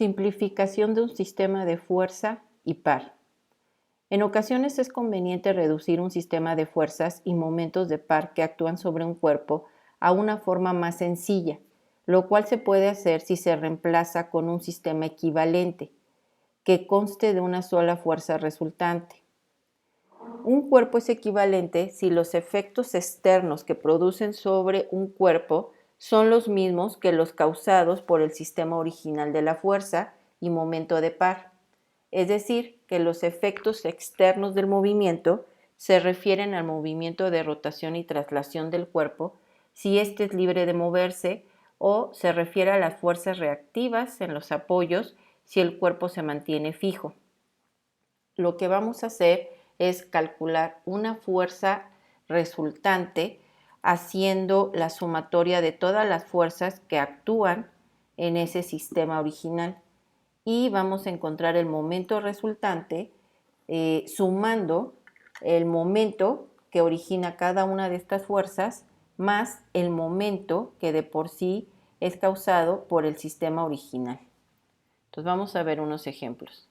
Simplificación de un sistema de fuerza y par. En ocasiones es conveniente reducir un sistema de fuerzas y momentos de par que actúan sobre un cuerpo a una forma más sencilla, lo cual se puede hacer si se reemplaza con un sistema equivalente, que conste de una sola fuerza resultante. Un cuerpo es equivalente si los efectos externos que producen sobre un cuerpo son los mismos que los causados por el sistema original de la fuerza y momento de par. Es decir, que los efectos externos del movimiento se refieren al movimiento de rotación y traslación del cuerpo si éste es libre de moverse, o se refiere a las fuerzas reactivas en los apoyos si el cuerpo se mantiene fijo. Lo que vamos a hacer es calcular una fuerza resultante haciendo la sumatoria de todas las fuerzas que actúan en ese sistema original, y vamos a encontrar el momento resultante sumando el momento que origina cada una de estas fuerzas más el momento que de por sí es causado por el sistema original. Entonces vamos a ver unos ejemplos.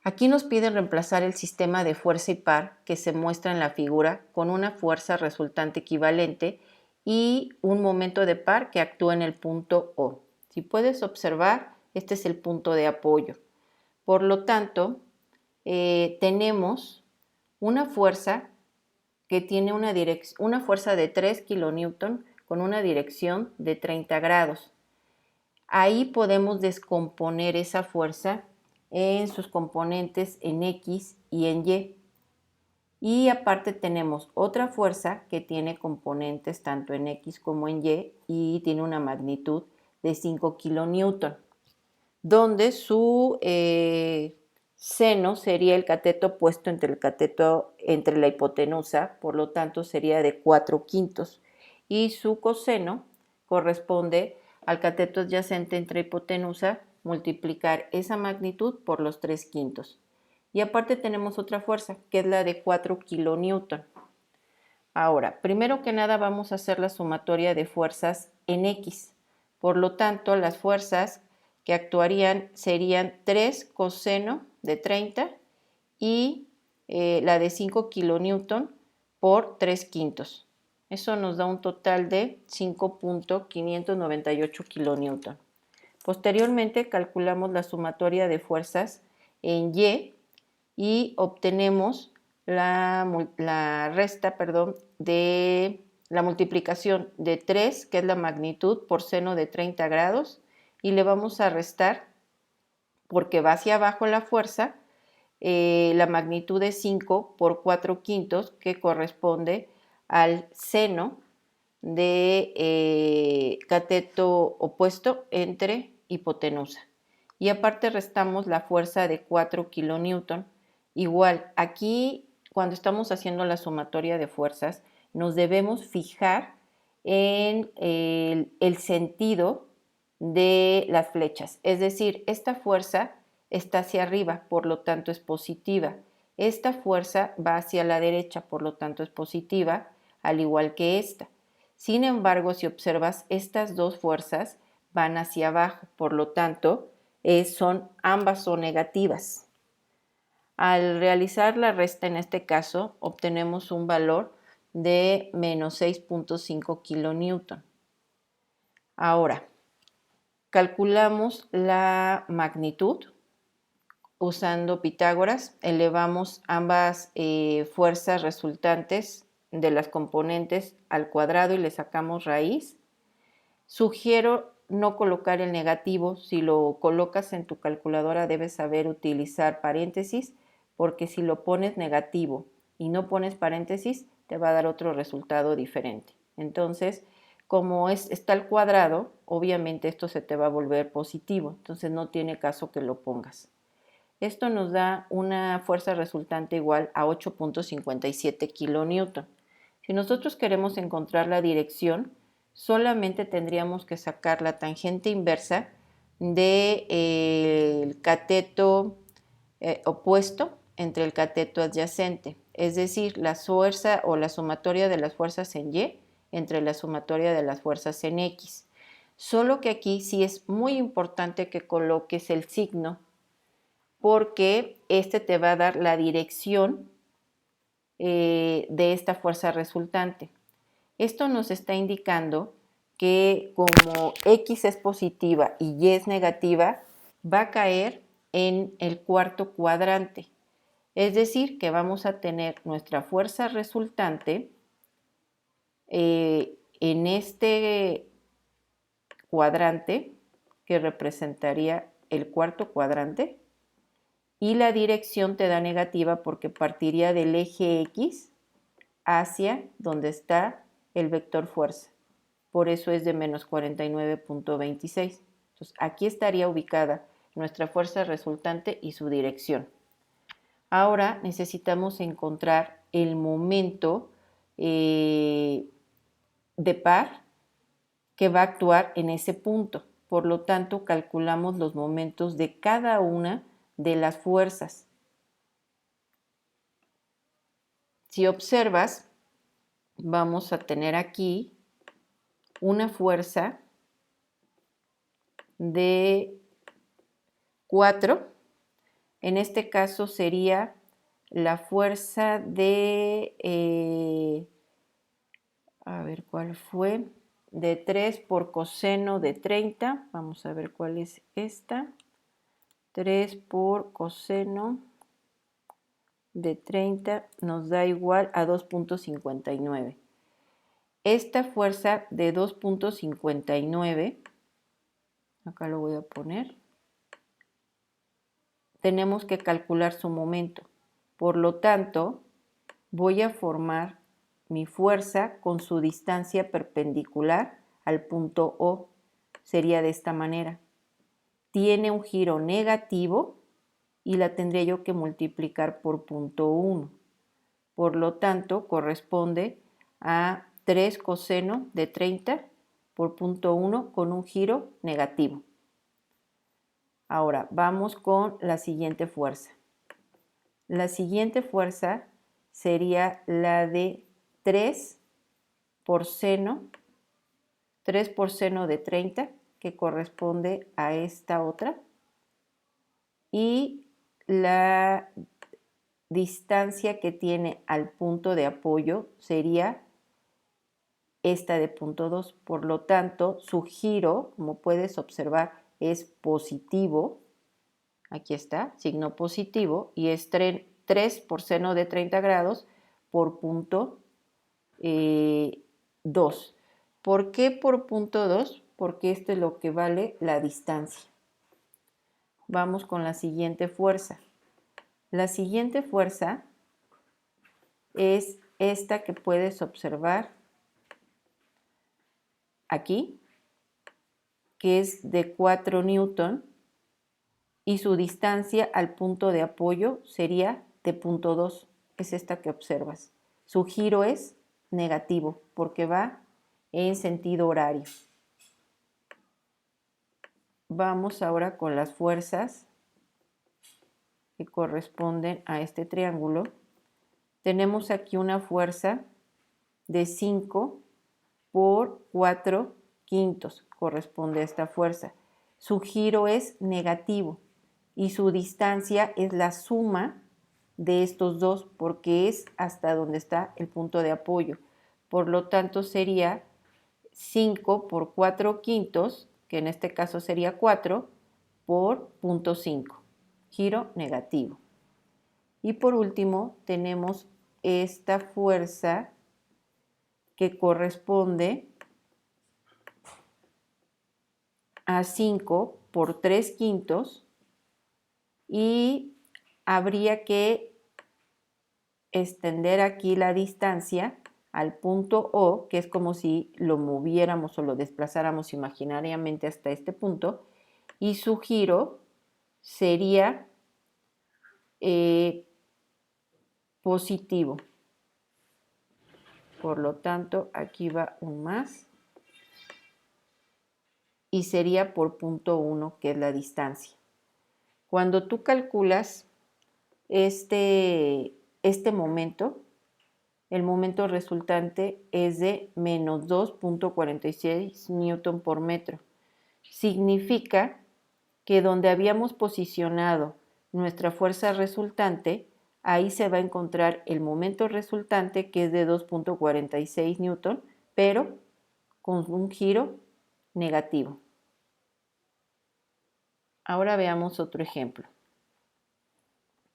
Aquí nos piden reemplazar el sistema de fuerza y par que se muestra en la figura con una fuerza resultante equivalente y un momento de par que actúa en el punto O. Si puedes observar, este es el punto de apoyo. Por lo tanto, tenemos una fuerza que tiene una fuerza de 3 kN con una dirección de 30 grados. Ahí podemos descomponer esa fuerza en sus componentes en X y en Y. Y aparte tenemos otra fuerza que tiene componentes tanto en X como en y tiene una magnitud de 5 kN, donde su seno sería el cateto puesto entre la hipotenusa, por lo tanto sería de 4/5, y su coseno corresponde al cateto adyacente entre hipotenusa, multiplicar esa magnitud por los 3/5. Y aparte tenemos otra fuerza, que es la de 4 kN. Ahora, primero que nada vamos a hacer la sumatoria de fuerzas en X. Por lo tanto, las fuerzas que actuarían serían 3 coseno de 30 y la de 5 kN por 3/5. Eso nos da un total de 5.598 kN. Posteriormente calculamos la sumatoria de fuerzas en y obtenemos la resta de la multiplicación de 3, que es la magnitud, por seno de 30 grados, y le vamos a restar, porque va hacia abajo la fuerza, la magnitud de 5 por 4/5, que corresponde al seno de cateto opuesto entre hipotenusa. Y aparte restamos la fuerza de 4 kN. Igual, aquí cuando estamos haciendo la sumatoria de fuerzas, nos debemos fijar en el sentido de las flechas. Es decir, esta fuerza está hacia arriba, por lo tanto es positiva. Esta fuerza va hacia la derecha, por lo tanto es positiva, al igual que esta. Sin embargo, si observas, estas dos fuerzas van hacia abajo, por lo tanto, ambas son negativas. Al realizar la resta en este caso, obtenemos un valor de menos 6.5 kN. Ahora, calculamos la magnitud usando Pitágoras, elevamos ambas fuerzas resultantes de las componentes al cuadrado y le sacamos raíz. Sugiero no colocar el negativo. Si lo colocas en tu calculadora debes saber utilizar paréntesis, porque si lo pones negativo y no pones paréntesis te va a dar otro resultado diferente. Entonces, como está al cuadrado, obviamente esto se te va a volver positivo, entonces no tiene caso que lo pongas. Esto nos da una fuerza resultante igual a 8.57 kN. Si nosotros queremos encontrar la dirección, solamente tendríamos que sacar la tangente inversa del cateto opuesto entre el cateto adyacente, es decir, la fuerza o la sumatoria de las fuerzas en Y entre la sumatoria de las fuerzas en X. Solo que aquí sí es muy importante que coloques el signo, porque este te va a dar la dirección de esta fuerza resultante. Esto nos está indicando que como X es positiva y Y es negativa, va a caer en el cuarto cuadrante. Es decir, que vamos a tener nuestra fuerza resultante en este cuadrante, que representaría el cuarto cuadrante, y la dirección te da negativa porque partiría del eje X hacia donde está el vector fuerza. Por eso es de menos 49.26. Entonces, aquí estaría ubicada nuestra fuerza resultante y su dirección. Ahora necesitamos encontrar el momento de par que va a actuar en ese punto. Por lo tanto, calculamos los momentos de cada una de las fuerzas. Si observas, vamos a tener aquí una fuerza de 4. En este caso sería la fuerza de, a ver cuál fue, de 3 por coseno de 30. Vamos a ver cuál es esta. 3 por coseno de 30 nos da igual a 2.59. Esta fuerza de 2.59, acá lo voy a poner, tenemos que calcular su momento. Por lo tanto, voy a formar mi fuerza con su distancia perpendicular al punto O. Sería de esta manera. Tiene un giro negativo y la tendré yo que multiplicar por punto 1. Por lo tanto, corresponde a 3 coseno de 30 por punto 1 con un giro negativo. Ahora, vamos con la siguiente fuerza. La siguiente fuerza sería la de 3 por seno de 30, que corresponde a esta otra. Y la distancia que tiene al punto de apoyo sería esta de punto 2. Por lo tanto, su giro, como puedes observar, es positivo. Aquí está, signo positivo, y es 3 por seno de 30 grados por punto 2. ¿Por qué por punto 2? Porque esto es lo que vale la distancia. Vamos con la siguiente fuerza. La siguiente fuerza es esta que puedes observar aquí, que es de 4 newton, y su distancia al punto de apoyo sería de punto 2. Es esta que observas. Su giro es negativo porque va en sentido horario. Vamos ahora con las fuerzas que corresponden a este triángulo. Tenemos aquí una fuerza de 5 por 4 quintos, corresponde a esta fuerza. Su giro es negativo y su distancia es la suma de estos dos porque es hasta donde está el punto de apoyo. Por lo tanto sería 5 por 4 quintos, que en este caso sería 4, por punto 5, giro negativo. Y por último tenemos esta fuerza que corresponde a 5 por 3 quintos y habría que extender aquí la distancia al punto O, que es como si lo moviéramos o lo desplazáramos imaginariamente hasta este punto, y su giro sería positivo. Por lo tanto, aquí va un más y sería por punto 1, que es la distancia. Cuando tú calculas este momento, el momento resultante es de menos 2.46 newton por metro. significa que donde habíamos posicionado nuestra fuerza resultante, ahí se va a encontrar el momento resultante, que es de 2.46 newton, pero con un giro negativo. Ahora veamos otro ejemplo.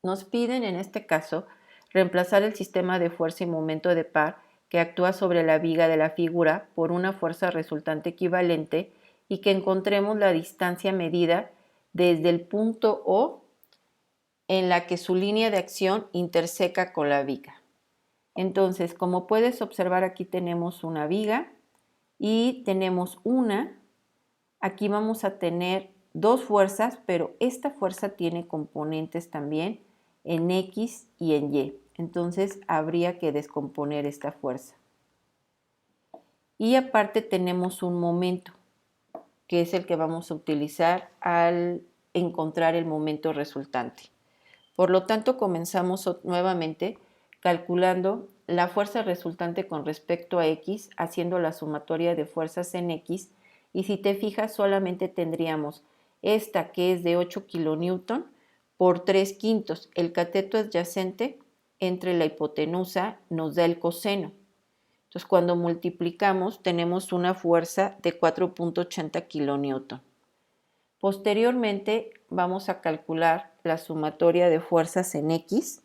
Nos piden en este caso reemplazar el sistema de fuerza y momento de par que actúa sobre la viga de la figura por una fuerza resultante equivalente y que encontremos la distancia medida desde el punto O en la que su línea de acción interseca con la viga. Entonces, como puedes observar, aquí tenemos una viga y tenemos aquí vamos a tener dos fuerzas, pero esta fuerza tiene componentes también en X y en Y. Entonces, habría que descomponer esta fuerza. Y aparte tenemos un momento, que es el que vamos a utilizar al encontrar el momento resultante. Por lo tanto, comenzamos nuevamente calculando la fuerza resultante con respecto a X, haciendo la sumatoria de fuerzas en X, y si te fijas solamente tendríamos esta, que es de 8 kN por 3 quintos. El cateto adyacente entre la hipotenusa nos da el coseno. Entonces, cuando multiplicamos, tenemos una fuerza de 4.80 kN. Posteriormente, vamos a calcular la sumatoria de fuerzas en X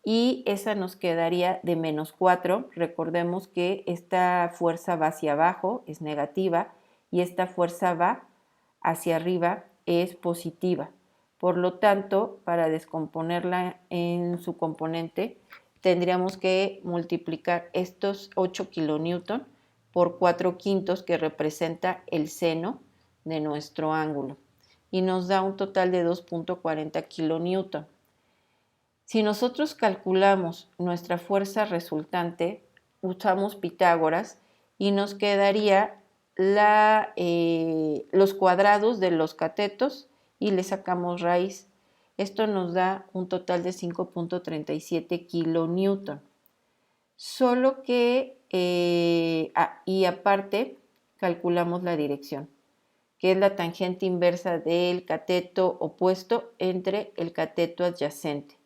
y esa nos quedaría de menos 4. Recordemos que esta fuerza va hacia abajo, es negativa, y esta fuerza va hacia arriba, es positiva. Por lo tanto, para descomponerla en su componente, tendríamos que multiplicar estos 8 kN por 4 quintos, que representa el seno de nuestro ángulo, y nos da un total de 2.40 kN. Si nosotros calculamos nuestra fuerza resultante, usamos Pitágoras y nos quedaría los cuadrados de los catetos y le sacamos raíz. Esto nos da un total de 5.37 kN. Solo que, y aparte, calculamos la dirección, que es la tangente inversa del cateto opuesto entre el cateto adyacente.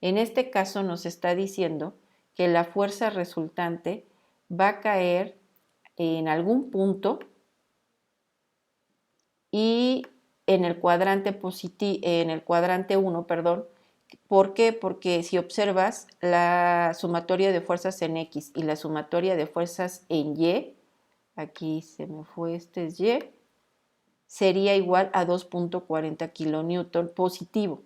En este caso nos está diciendo que la fuerza resultante va a caer en algún punto y en el cuadrante en el cuadrante 1, perdón. ¿Por qué? Porque si observas la sumatoria de fuerzas en X y la sumatoria de fuerzas en Y, aquí se me fue, este es Y, sería igual a 2.40 kN positivo.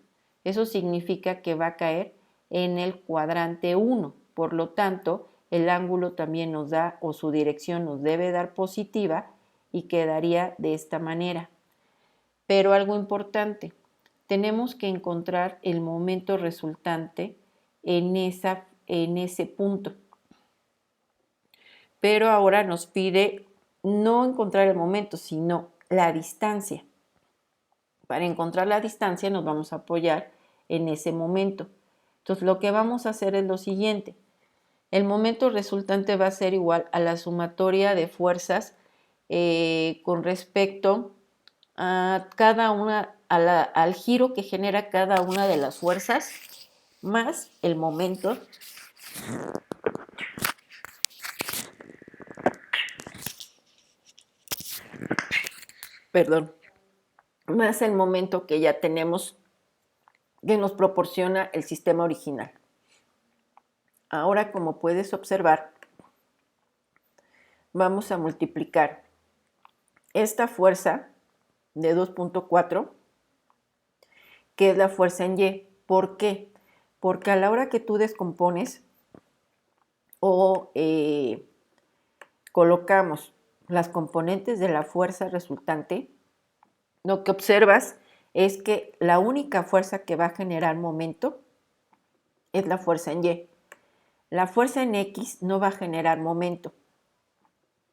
Eso significa que va a caer en el cuadrante 1. Por lo tanto, el ángulo también nos da, o su dirección nos debe dar positiva, y quedaría de esta manera. Pero algo importante, tenemos que encontrar el momento resultante en ese punto. Pero ahora nos pide no encontrar el momento, sino la distancia. Para encontrar la distancia nos vamos a apoyar en ese momento. Entonces, lo que vamos a hacer es lo siguiente. El momento resultante va a ser igual a la sumatoria de fuerzas con respecto a cada una, al giro que genera cada una de las fuerzas, más el momento más el momento que ya tenemos, que nos proporciona el sistema original. Ahora, como puedes observar, vamos a multiplicar esta fuerza de 2.4, que es la fuerza en Y. ¿Por qué? Porque a la hora que tú descompones o colocamos las componentes de la fuerza resultante, lo que observas es que la única fuerza que va a generar momento es la fuerza en Y. La fuerza en X no va a generar momento.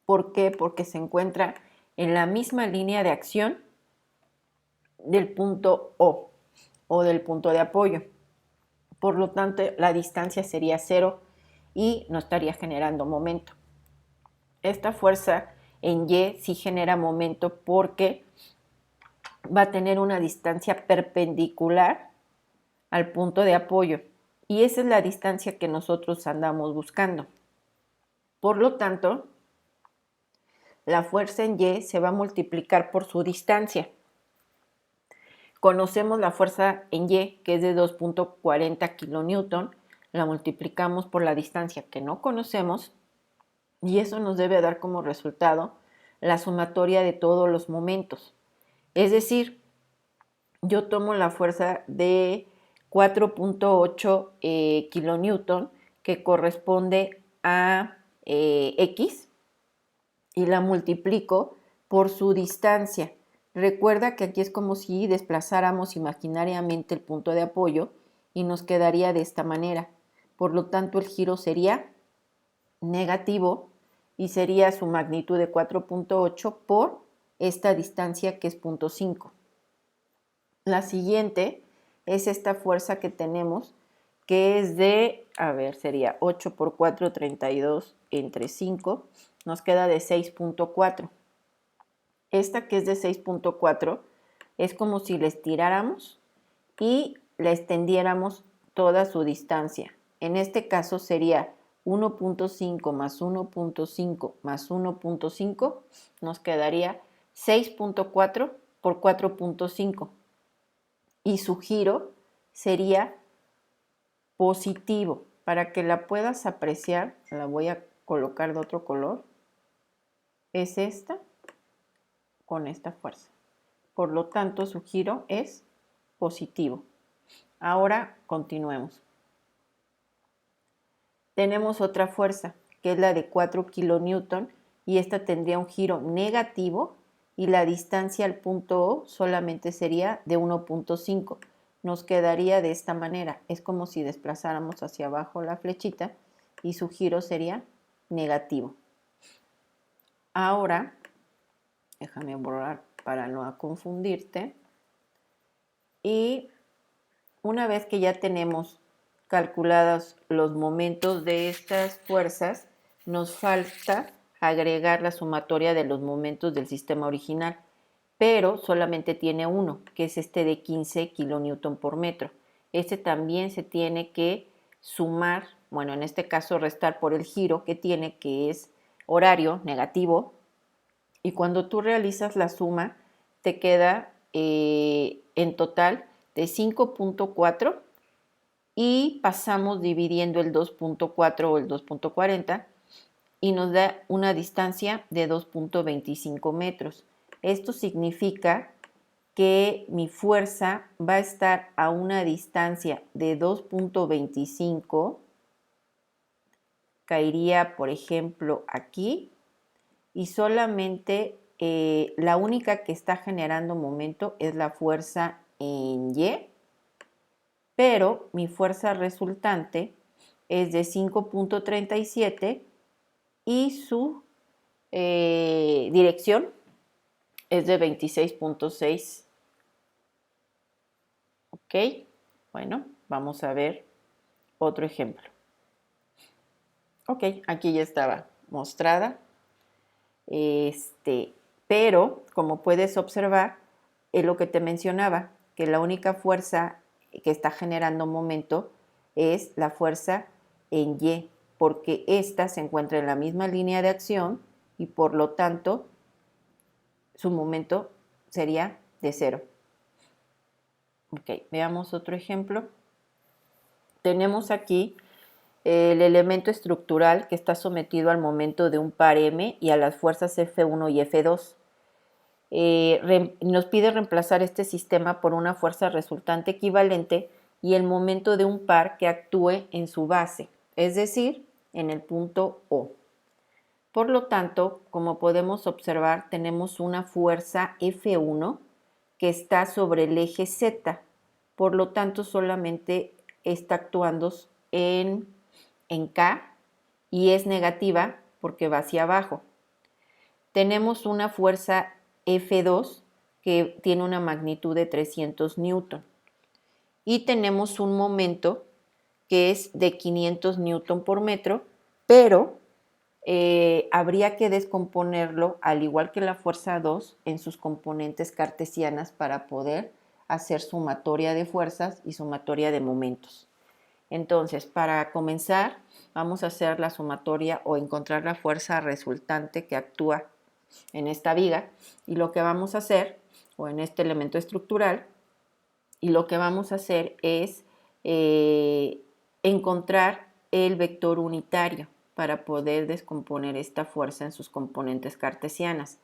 ¿Por qué? Porque se encuentra en la misma línea de acción del punto o del punto de apoyo. Por lo tanto, la distancia sería 0 y no estaría generando momento. Esta fuerza en Y sí genera momento porque va a tener una distancia perpendicular al punto de apoyo. Y esa es la distancia que nosotros andamos buscando. Por lo tanto, la fuerza en Y se va a multiplicar por su distancia. Conocemos la fuerza en Y, que es de 2.40 kilonewton, la multiplicamos por la distancia que no conocemos y eso nos debe dar como resultado la sumatoria de todos los momentos. Es decir, yo tomo la fuerza de 4.8 kilonewton que corresponde a X y la multiplico por su distancia. Recuerda que aquí es como si desplazáramos imaginariamente el punto de apoyo y nos quedaría de esta manera. Por lo tanto, el giro sería negativo y sería su magnitud de 4.8 por esta distancia que es 0.5. La siguiente es esta fuerza que tenemos que es de, sería 8 por 4, 32 entre 5, nos queda de 6.4. Esta que es de 6.4 es como si la estiráramos y la extendiéramos toda su distancia. En este caso sería 1.5 más 1.5 más 1.5, nos quedaría 6.4 por 4.5 y su giro sería positivo. Para que la puedas apreciar, la voy a colocar de otro color. Es esta con esta fuerza. Por lo tanto, su giro es positivo. Ahora continuemos. Tenemos otra fuerza, que es la de 4 kilonewton, y esta tendría un giro negativo y la distancia al punto O solamente sería de 1.5. Nos quedaría de esta manera. Es como si desplazáramos hacia abajo la flechita y su giro sería negativo. Ahora, déjame borrar para no confundirte. Y una vez que ya tenemos calculados los momentos de estas fuerzas, nos falta agregar la sumatoria de los momentos del sistema original, pero solamente tiene uno, que es este de 15 kilonewton por metro. Este también se tiene que sumar, bueno, en este caso restar por el giro que tiene, que es horario negativo, y cuando tú realizas la suma, te queda en total de 5.4 y pasamos dividiendo el 2.4 o el 2.40 y nos da una distancia de 2.25 metros. Esto significa que mi fuerza va a estar a una distancia de 2.25, caería por ejemplo aquí, y solamente la única que está generando momento es la fuerza en Y, pero mi fuerza resultante es de 5.37 y su dirección es de 26.6. Ok, bueno, vamos a ver otro ejemplo. Ok, aquí ya estaba mostrada. Pero, como puedes observar, es lo que te mencionaba, que la única fuerza que está generando momento es la fuerza en Y, porque esta se encuentra en la misma línea de acción y por lo tanto su momento sería de 0. Ok, veamos otro ejemplo. Tenemos aquí el elemento estructural que está sometido al momento de un par M y a las fuerzas F1 y F2. Nos pide reemplazar este sistema por una fuerza resultante equivalente y el momento de un par que actúe en su base, es decir, en el punto O. Por lo tanto, como podemos observar, tenemos una fuerza F1 que está sobre el eje Z, por lo tanto solamente está actuando en K y es negativa porque va hacia abajo. Tenemos una fuerza F2 que tiene una magnitud de 300 newton y tenemos un momento que es de 500 newton por metro, pero habría que descomponerlo, al igual que la fuerza 2, en sus componentes cartesianas para poder hacer sumatoria de fuerzas y sumatoria de momentos. Entonces, para comenzar, vamos a hacer la sumatoria o encontrar la fuerza resultante que actúa en esta viga, y lo que vamos a hacer, o en este elemento estructural, y lo que vamos a hacer es encontrar el vector unitario para poder descomponer esta fuerza en sus componentes cartesianas.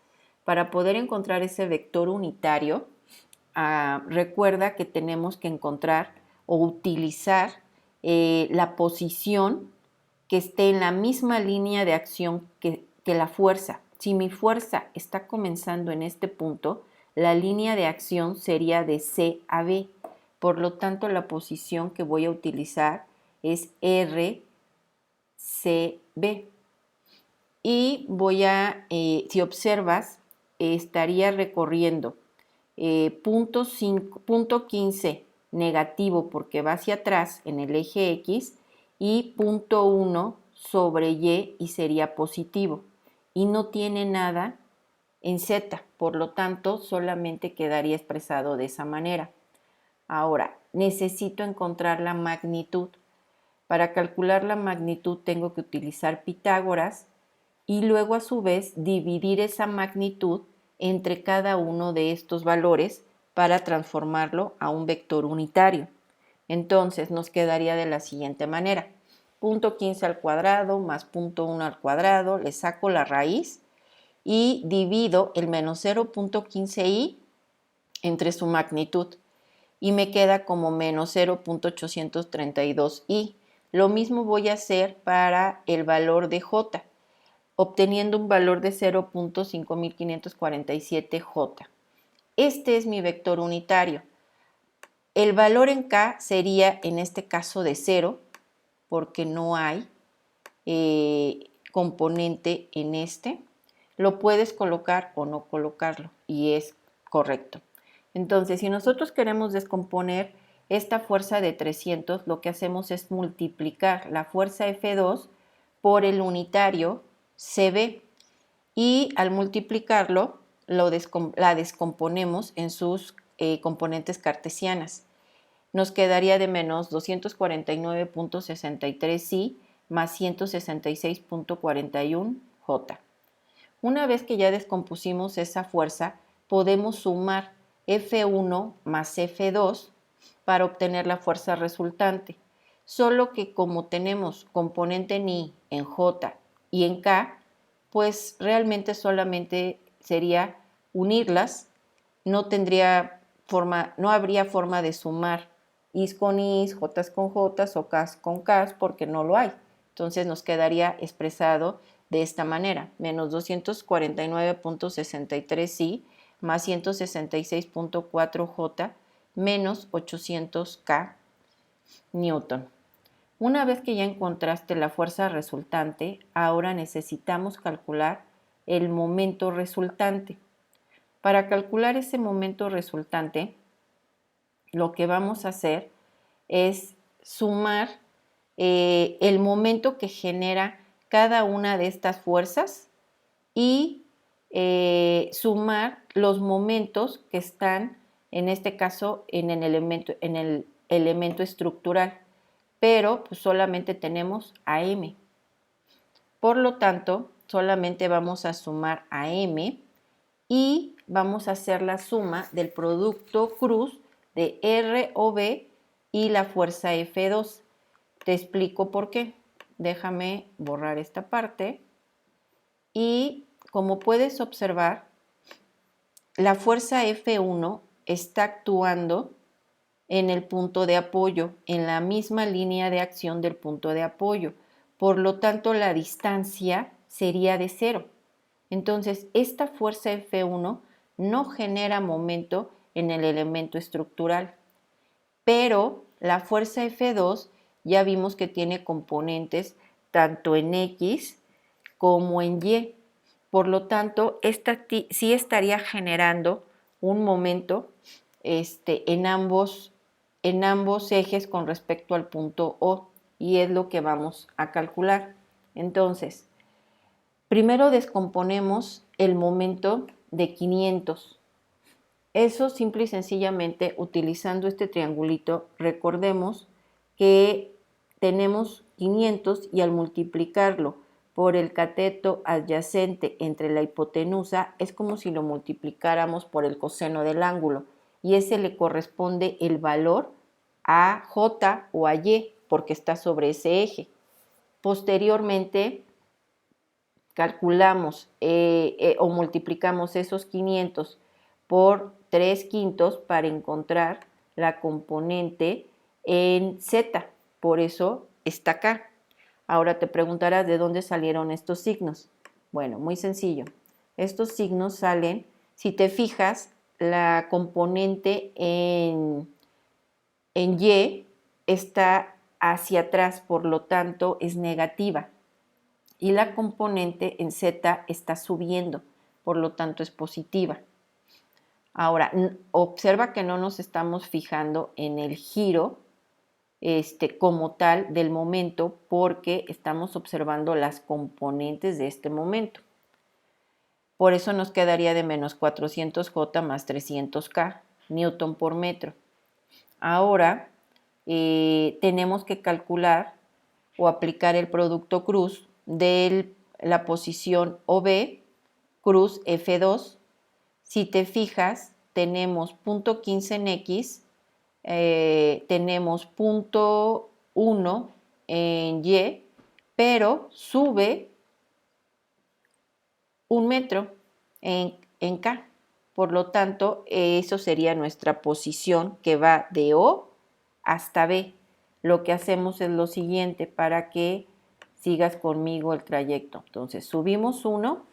Para poder encontrar ese vector unitario, recuerda que tenemos que encontrar o utilizar la posición que esté en la misma línea de acción que la fuerza. Si mi fuerza está comenzando en este punto, la línea de acción sería de C a B. Por lo tanto, la posición que voy a utilizar es RCB. Y voy a, si observas, estaría recorriendo punto 15 negativo porque va hacia atrás en el eje X y punto 1 sobre Y sería positivo. Y no tiene nada en Z, por lo tanto solamente quedaría expresado de esa manera. Ahora, necesito encontrar la magnitud. Para calcular la magnitud tengo que utilizar Pitágoras y luego a su vez dividir esa magnitud entre cada uno de estos valores para transformarlo a un vector unitario. Entonces nos quedaría de la siguiente manera. Punto 15 al cuadrado más punto 1 al cuadrado, le saco la raíz y divido el menos 0.15i entre su magnitud y me queda como menos 0.832i. Lo mismo voy a hacer para el valor de j, obteniendo un valor de 0.5547j. Este es mi vector unitario. El valor en k sería en este caso de 0, porque no hay componente en este. Lo puedes colocar o no colocarlo y es correcto. Entonces, si nosotros queremos descomponer esta fuerza de 300, lo que hacemos es multiplicar la fuerza F2 por el unitario CB y al multiplicarlo la descomponemos en sus componentes cartesianas. Nos quedaría de menos 249.63i más 166.41j. Una vez que ya descompusimos esa fuerza, podemos sumar F1 más F2 para obtener la fuerza resultante. Solo que como tenemos componente en I, en J y en K, pues realmente solamente sería unirlas, no habría forma de sumar Is con Is, Jotas con Jotas o Kas con Kas porque no lo hay. Entonces nos quedaría expresado de esta manera, menos 249.63i más 166.4j menos 800k newton. Una vez que ya encontraste la fuerza resultante, ahora necesitamos calcular el momento resultante. Para calcular ese momento resultante, lo que vamos a hacer es sumar el momento que genera cada una de estas fuerzas y sumar los momentos que están, en este caso, en el elemento estructural, pero pues solamente tenemos a M. Por lo tanto, solamente vamos a sumar a M y vamos a hacer la suma del producto cruz de R o B y la fuerza F2. Te explico por qué. Déjame borrar esta parte. Y como puedes observar, la fuerza F1 está actuando en el punto de apoyo, en la misma línea de acción del punto de apoyo. Por lo tanto, la distancia sería de 0. Entonces, esta fuerza F1 no genera momento en el elemento estructural, pero la fuerza F2 ya vimos que tiene componentes tanto en X como en Y. Por lo tanto, esta sí estaría generando un momento en ambos ejes con respecto al punto O, y es lo que vamos a calcular. Entonces, Primero descomponemos el momento de 500. Eso simple y sencillamente utilizando este triangulito, recordemos que tenemos 500 y al multiplicarlo por el cateto adyacente entre la hipotenusa es como si lo multiplicáramos por el coseno del ángulo y ese le corresponde el valor a J o a Y porque está sobre ese eje. Posteriormente calculamos o multiplicamos esos 500 por 3/5 para encontrar la componente en Z, por eso está acá. Ahora te preguntarás de dónde salieron estos signos. Bueno, muy sencillo. Estos signos salen, si te fijas, la componente en Y está hacia atrás, por lo tanto es negativa. Y la componente en Z está subiendo, por lo tanto es positiva. Ahora, observa que no nos estamos fijando en el giro como tal del momento porque estamos observando las componentes de este momento. Por eso nos quedaría de menos 400J más 300K, Newton por metro. Ahora tenemos que calcular o aplicar el producto cruz de la posición OB, cruz F2. Si te fijas, tenemos punto 15 en X, tenemos punto 1 en Y, pero sube 1 metro en K. Por lo tanto, eso sería nuestra posición que va de O hasta B. Lo que hacemos es lo siguiente para que sigas conmigo el trayecto. Entonces, subimos 1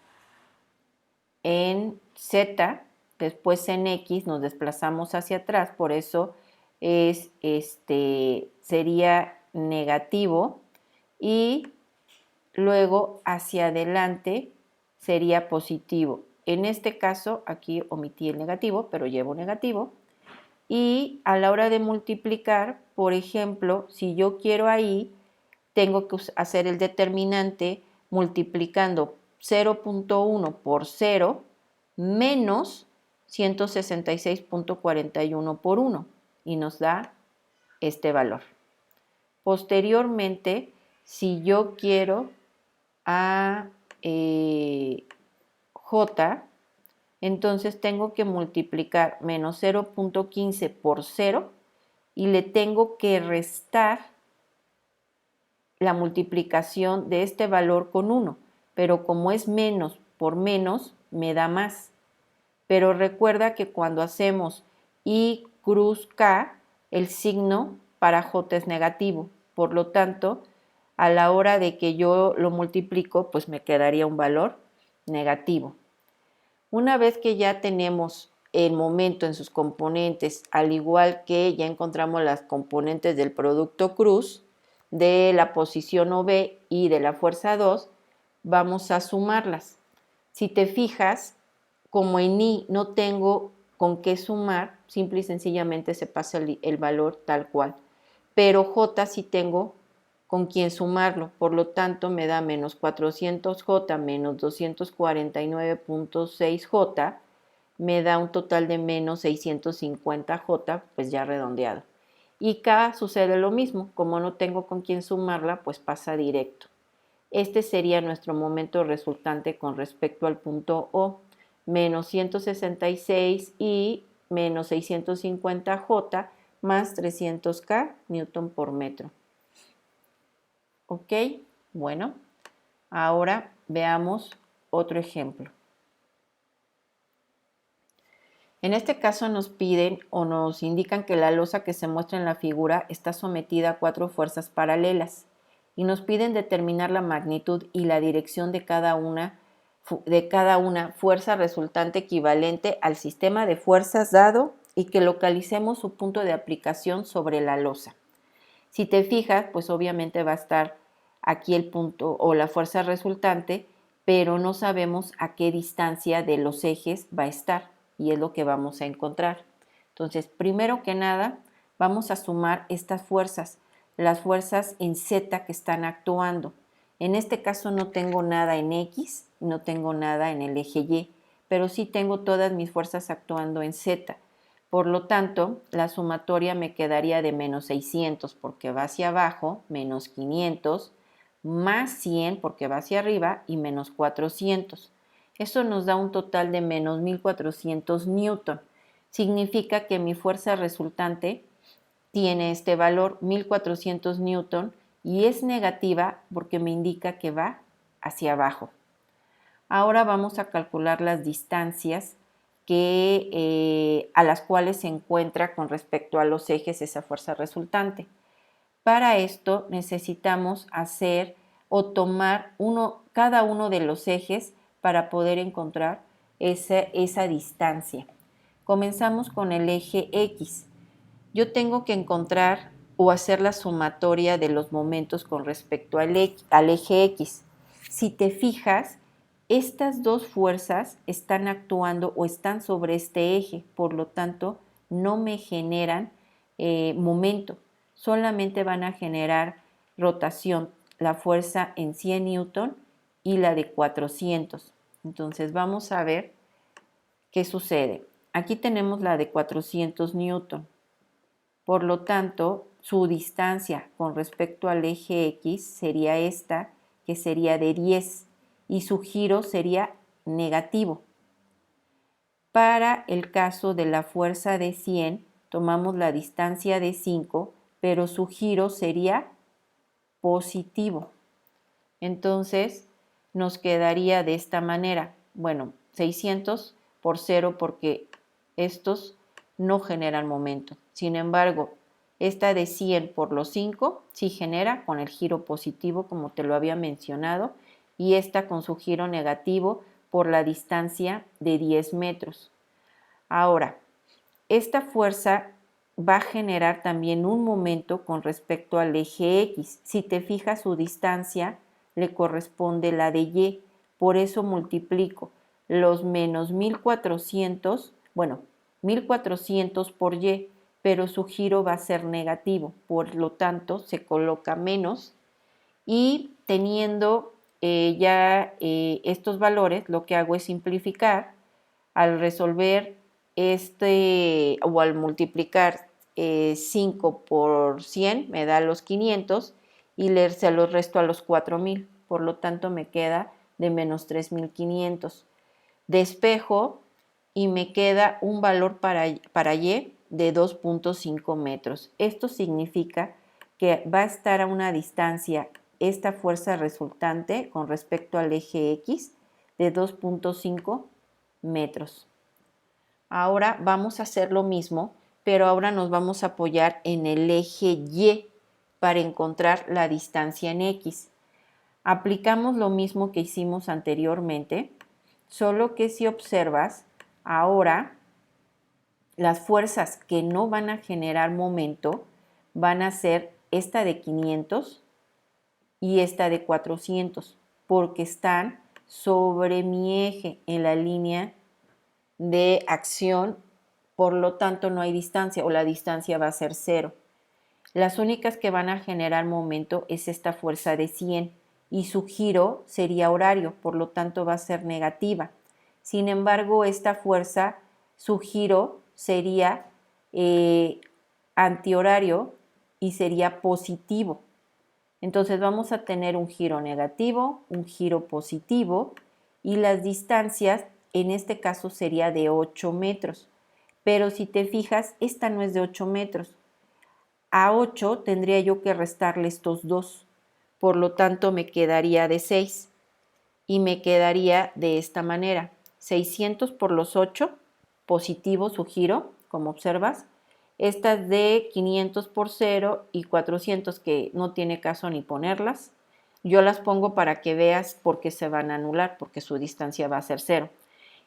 en Z, después en X nos desplazamos hacia atrás, por eso sería negativo y luego hacia adelante sería positivo. En este caso, aquí omití el negativo, pero llevo negativo. Y a la hora de multiplicar, por ejemplo, si yo quiero ahí, tengo que hacer el determinante multiplicando 0.1 por 0 menos 166.41 por 1 y nos da este valor. Posteriormente, si yo quiero a J, entonces tengo que multiplicar menos 0.15 por 0 y le tengo que restar la multiplicación de este valor con 1, pero como es menos por menos, me da más. Pero recuerda que cuando hacemos I cruz K, el signo para J es negativo. Por lo tanto, a la hora de que yo lo multiplico, pues me quedaría un valor negativo. Una vez que ya tenemos el momento en sus componentes, al igual que ya encontramos las componentes del producto cruz, de la posición OB y de la fuerza 2, vamos a sumarlas. Si te fijas, como en I no tengo con qué sumar, simple y sencillamente se pasa el valor tal cual. Pero J sí tengo con quién sumarlo, por lo tanto me da menos 400J menos 249.6J, me da un total de menos 650J, pues ya redondeado. Y K sucede lo mismo, como no tengo con quién sumarla, pues pasa directo. Este sería nuestro momento resultante con respecto al punto O, menos 166 y menos 650J más 300K Newton por metro. ¿Ok? Bueno, ahora veamos otro ejemplo. En este caso nos piden o nos indican que la losa que se muestra en la figura está sometida a 4 fuerzas paralelas y nos piden determinar la magnitud y la dirección de cada una fuerza resultante equivalente al sistema de fuerzas dado y que localicemos su punto de aplicación sobre la losa. Si te fijas, pues obviamente va a estar aquí el punto o la fuerza resultante, pero no sabemos a qué distancia de los ejes va a estar y es lo que vamos a encontrar. Entonces, primero que nada, vamos a sumar estas fuerzas, las fuerzas en Z que están actuando. En este caso no tengo nada en X, no tengo nada en el eje Y, pero sí tengo todas mis fuerzas actuando en Z. Por lo tanto, la sumatoria me quedaría de menos 600 porque va hacia abajo, menos 500, más 100 porque va hacia arriba y menos 400. Eso nos da un total de menos 1400 newton. Significa que mi fuerza resultante tiene este valor 1400 newton y es negativa porque me indica que va hacia abajo. Ahora vamos a calcular las distancias a las cuales se encuentra con respecto a los ejes esa fuerza resultante. Para esto necesitamos hacer o tomar cada uno de los ejes para poder encontrar esa distancia. Comenzamos con el eje X. Yo tengo que encontrar o hacer la sumatoria de los momentos con respecto al eje X. Si te fijas, estas dos fuerzas están actuando o están sobre este eje, por lo tanto, no me generan momento, solamente van a generar rotación, la fuerza en 100 newton y la de 400. Entonces vamos a ver qué sucede. Aquí tenemos la de 400 newton. Por lo tanto, su distancia con respecto al eje X sería esta, que sería de 10, y su giro sería negativo. Para el caso de la fuerza de 100, tomamos la distancia de 5, pero su giro sería positivo. Entonces, nos quedaría de esta manera. Bueno, 600 por 0 porque estos no generan momento. Sin embargo, esta de 100 por los 5 sí genera con el giro positivo, como te lo había mencionado, y esta con su giro negativo por la distancia de 10 metros. Ahora, esta fuerza va a generar también un momento con respecto al eje X. Si te fijas, su distancia le corresponde la de Y, por eso multiplico los menos 1400, bueno, 1400 por Y, pero su giro va a ser negativo, por lo tanto se coloca menos y teniendo estos valores, lo que hago es simplificar. Al resolver o al multiplicar 5 por 100 me da los 500 y se los resto a los 4000, por lo tanto me queda de menos 3500. Despejo y me queda un valor para Y de 2.5 metros. Esto significa que va a estar a una distancia esta fuerza resultante con respecto al eje X de 2.5 metros. Ahora vamos a hacer lo mismo, pero ahora nos vamos a apoyar en el eje Y para encontrar la distancia en X. Aplicamos lo mismo que hicimos anteriormente, solo que si observas, ahora las fuerzas que no van a generar momento van a ser esta de 500 y esta de 400, porque están sobre mi eje en la línea de acción, por lo tanto no hay distancia o la distancia va a ser 0. Las únicas que van a generar momento es esta fuerza de 100 y su giro sería horario, por lo tanto va a ser negativa. Sin embargo, esta fuerza, su giro sería antihorario y sería positivo. Entonces vamos a tener un giro negativo, un giro positivo y las distancias en este caso sería de 8 metros. Pero si te fijas, esta no es de 8 metros. A 8 tendría yo que restarle estos dos. Por lo tanto, me quedaría de 6 y me quedaría de esta manera. 600 por los 8, positivo su giro, como observas. Estas de 500 por 0 y 400 que no tiene caso ni ponerlas. Yo las pongo para que veas por qué se van a anular, porque su distancia va a ser 0.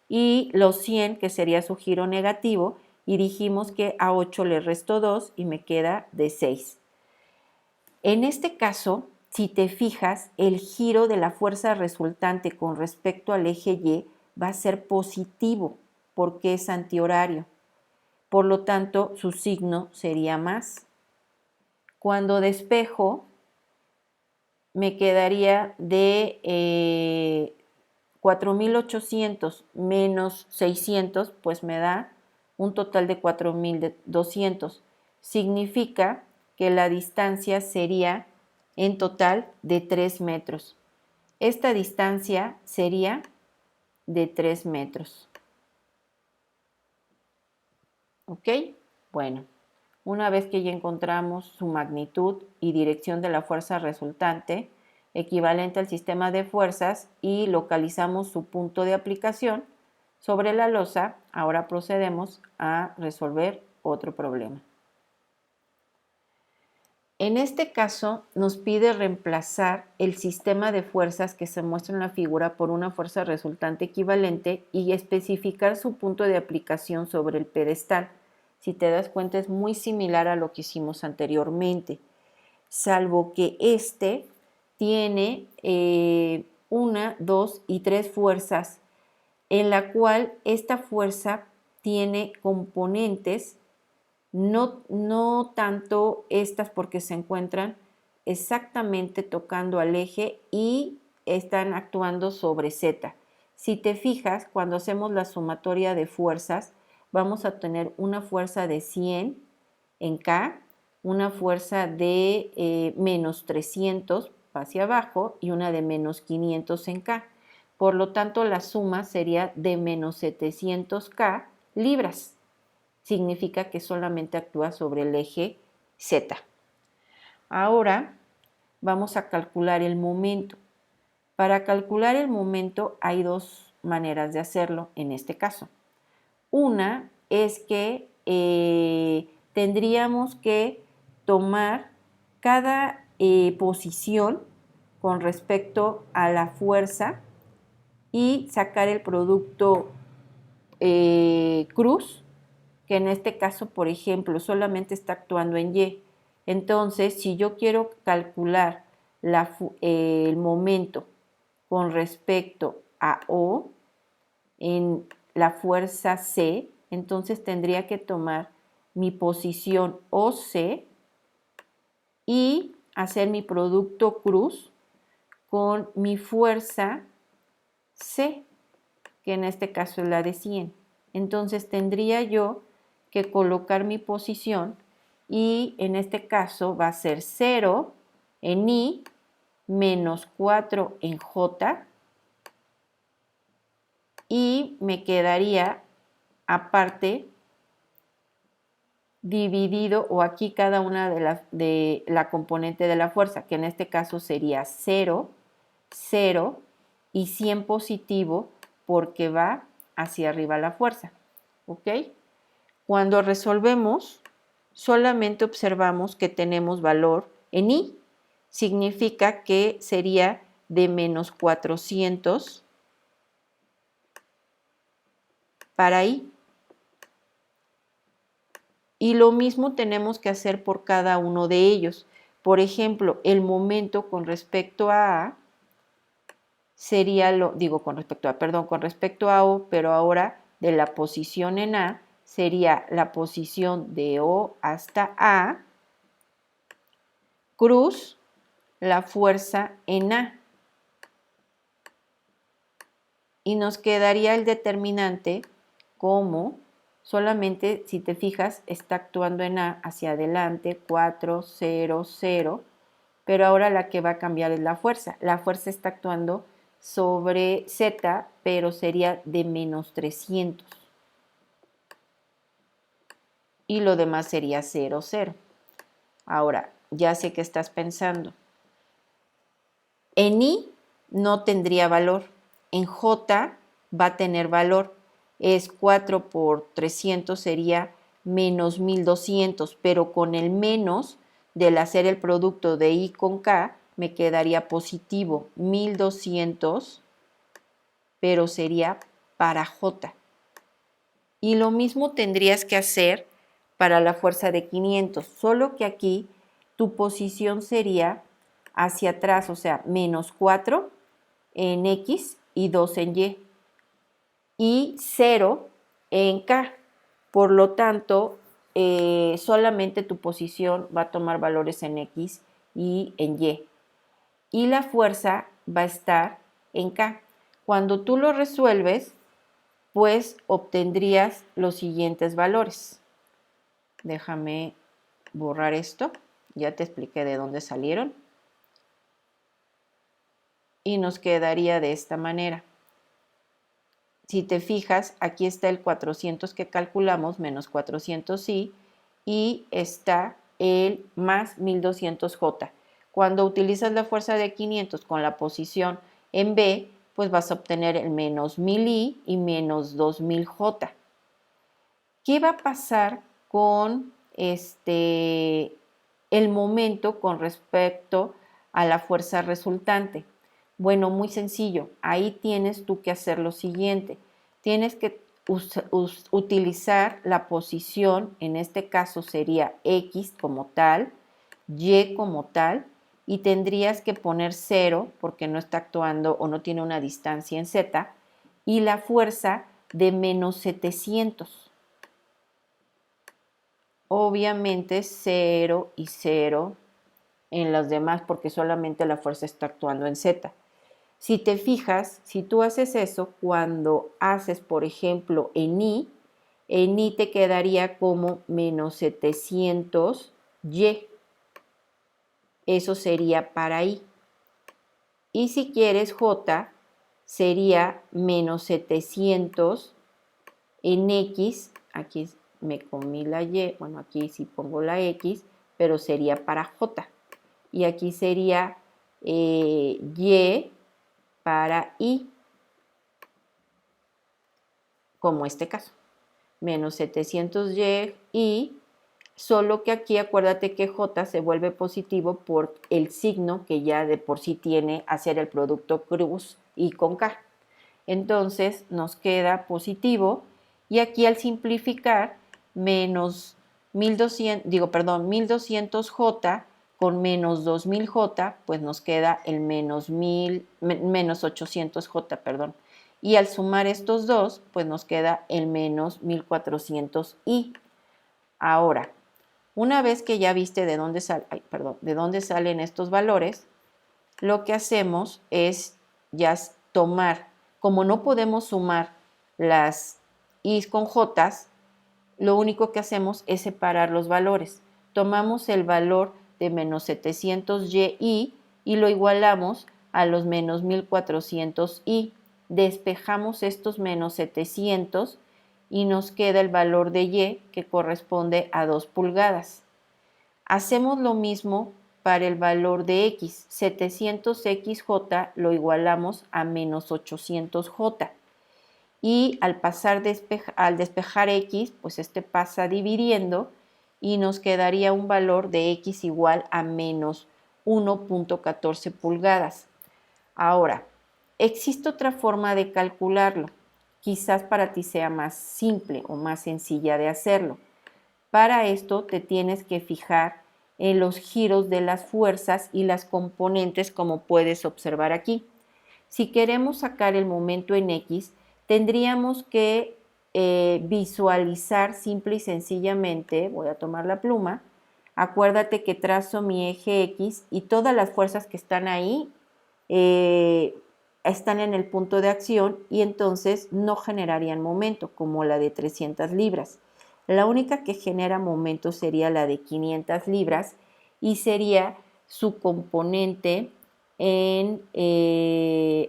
Y los 100, que sería su giro negativo, y dijimos que a 8 le resto 2 y me queda de 6. En este caso, si te fijas, el giro de la fuerza resultante con respecto al eje Y va a ser positivo porque es antihorario. Por lo tanto, su signo sería más. Cuando despejo, me quedaría de 4.800 menos 600, pues me da un total de 4.200. Significa que la distancia sería en total de 3 metros. Esta distancia sería de 3 metros. ¿Ok? Bueno, una vez que ya encontramos su magnitud y dirección de la fuerza resultante, equivalente al sistema de fuerzas, y localizamos su punto de aplicación sobre la losa, ahora procedemos a resolver otro problema. En este caso, nos pide reemplazar el sistema de fuerzas que se muestra en la figura por una fuerza resultante equivalente y especificar su punto de aplicación sobre el pedestal. Si te das cuenta, es muy similar a lo que hicimos anteriormente, salvo que este tiene 1, 2 y 3 fuerzas, en la cual esta fuerza tiene componentes, no tanto estas porque se encuentran exactamente tocando al eje y están actuando sobre Z. Si te fijas, cuando hacemos la sumatoria de fuerzas, vamos a tener una fuerza de 100 en K, una fuerza de menos 300 hacia abajo y una de menos 500 en K. Por lo tanto, la suma sería de menos 700 K libras. Significa que solamente actúa sobre el eje Z. Ahora vamos a calcular el momento. Para calcular el momento hay dos maneras de hacerlo en este caso. Una es que tendríamos que tomar cada posición con respecto a la fuerza y sacar el producto cruz, que en este caso, por ejemplo, solamente está actuando en Y. Entonces, si yo quiero calcular el momento con respecto a O en la fuerza C, entonces tendría que tomar mi posición OC y hacer mi producto cruz con mi fuerza C, que en este caso es la de 100. Entonces tendría yo que colocar mi posición y en este caso va a ser 0 en I menos 4 en J y me quedaría aparte dividido, o aquí cada una de la componente de la fuerza, que en este caso sería 0, 0 y 100 positivo porque va hacia arriba la fuerza. ¿Ok? Cuando resolvemos, solamente observamos que tenemos valor en I. Significa que sería de menos 400 para I. Y lo mismo tenemos que hacer por cada uno de ellos. Por ejemplo, el momento con respecto a A sería con respecto a O, pero ahora de la posición en A sería la posición de O hasta A, cruz la fuerza en A. Y nos quedaría el determinante como solamente, si te fijas, está actuando en A hacia adelante, 4, 0, 0, pero ahora la que va a cambiar es la fuerza. La fuerza está actuando sobre Z, pero sería de menos 300. Y lo demás sería 0, 0. Ahora, ya sé que estás pensando. En I no tendría valor. En J va a tener valor. Es 4 por 300 sería menos 1200, pero con el menos del hacer el producto de I con K me quedaría positivo 1200, pero sería para J. Y lo mismo tendrías que hacer para la fuerza de 500, solo que aquí tu posición sería hacia atrás, o sea, menos 4 en X y 2 en y 0 en K. Por lo tanto, solamente tu posición va a tomar valores en X y en Y. y la fuerza va a estar en K. Cuando tú lo resuelves, pues obtendrías los siguientes valores. Déjame borrar esto. Ya te expliqué de dónde salieron. Y nos quedaría de esta manera. Si te fijas, aquí está el 400 que calculamos, menos 400i, y está el más 1200j. Cuando utilizas la fuerza de 500 con la posición en B, pues vas a obtener el menos 1000i y menos 2000j. ¿Qué va a pasar con el momento con respecto a la fuerza resultante? Bueno, muy sencillo. Ahí tienes tú que hacer lo siguiente. Tienes que utilizar la posición, en este caso sería X como tal, Y como tal, y tendrías que poner 0 porque no está actuando o no tiene una distancia en Z, y la fuerza de menos 700. Obviamente 0 y 0 en las demás porque solamente la fuerza está actuando en Z. Si te fijas, si tú haces eso, cuando haces, por ejemplo, en I te quedaría como menos 700Y. Eso sería para I. Y si quieres J, sería menos 700 en X. Aquí me comí la Y, bueno, aquí sí pongo la X, pero sería para J. Y aquí sería Y para I, como este caso. Menos 700Y y solo que aquí acuérdate que J se vuelve positivo por el signo que ya de por sí tiene hacer el producto cruz y con K. Entonces nos queda positivo y aquí al simplificar menos 1200J con menos 2000J, pues nos queda el menos 800J, perdón. Y al sumar estos dos, pues nos queda el menos 1400I. Ahora, una vez que ya viste de dónde salen estos valores, lo que hacemos es ya tomar, como no podemos sumar las i's con j's, lo único que hacemos es separar los valores. Tomamos el valor de menos 700y y lo igualamos a los menos 1400y. Despejamos estos menos 700 y nos queda el valor de y que corresponde a 2 pulgadas. Hacemos lo mismo para el valor de x. 700xj lo igualamos a menos 800j. Y al despejar x, pues este pasa dividiendo y nos quedaría un valor de x igual a menos 1.14 pulgadas. Ahora, existe otra forma de calcularlo. Quizás para ti sea más simple o más sencilla de hacerlo. Para esto te tienes que fijar en los giros de las fuerzas y las componentes como puedes observar aquí. Si queremos sacar el momento en X, tendríamos que visualizar simple y sencillamente, voy a tomar la pluma, acuérdate que trazo mi eje X y todas las fuerzas que están ahí están en el punto de acción y entonces no generarían momento, como la de 300 libras. La única que genera momento sería la de 500 libras y sería su componente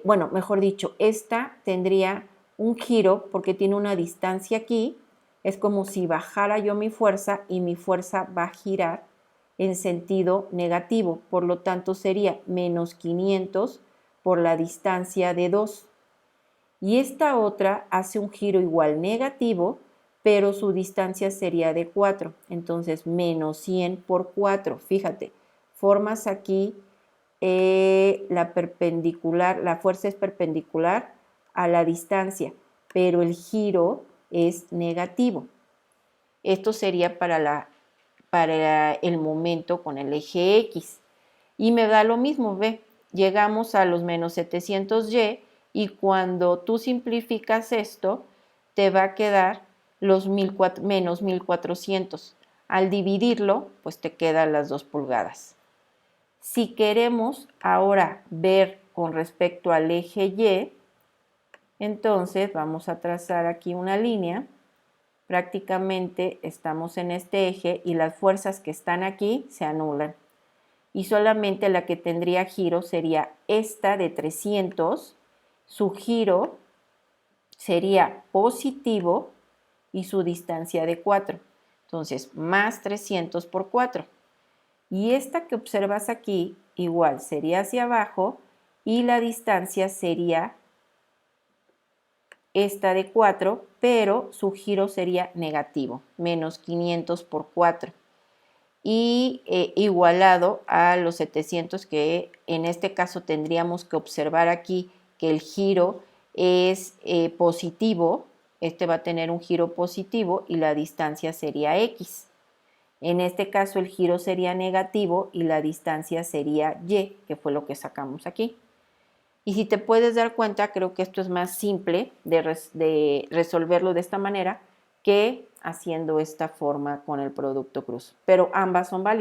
bueno, mejor dicho, esta tendría un giro porque tiene una distancia aquí. Es como si bajara yo mi fuerza y mi fuerza va a girar en sentido negativo. Por lo tanto, sería menos 500 por la distancia de 2. Y esta otra hace un giro igual negativo, pero su distancia sería de 4. Entonces, menos 100 por 4. Fíjate, formas aquí la fuerza es perpendicular a la distancia, pero el giro es negativo. Esto sería para el momento con el eje X. Y me da lo mismo, ve, llegamos a los menos 700Y y cuando tú simplificas esto, te va a quedar los menos 1400. Al dividirlo, pues te quedan las 2 pulgadas. Si queremos ahora ver con respecto al eje Y, entonces vamos a trazar aquí una línea. Prácticamente estamos en este eje y las fuerzas que están aquí se anulan. Y solamente la que tendría giro sería esta de 300. Su giro sería positivo y su distancia de 4. Entonces, más 300 por 4. Y esta que observas aquí, igual sería hacia abajo y la distancia sería esta de 4, pero su giro sería negativo, menos 500 por 4. Y igualado a los 700, que en este caso tendríamos que observar aquí que el giro es positivo. Este va a tener un giro positivo y la distancia sería X. En este caso el giro sería negativo y la distancia sería Y, que fue lo que sacamos aquí. Y si te puedes dar cuenta, creo que esto es más simple de resolverlo de esta manera que haciendo esta forma con el producto cruz. Pero ambas son válidas.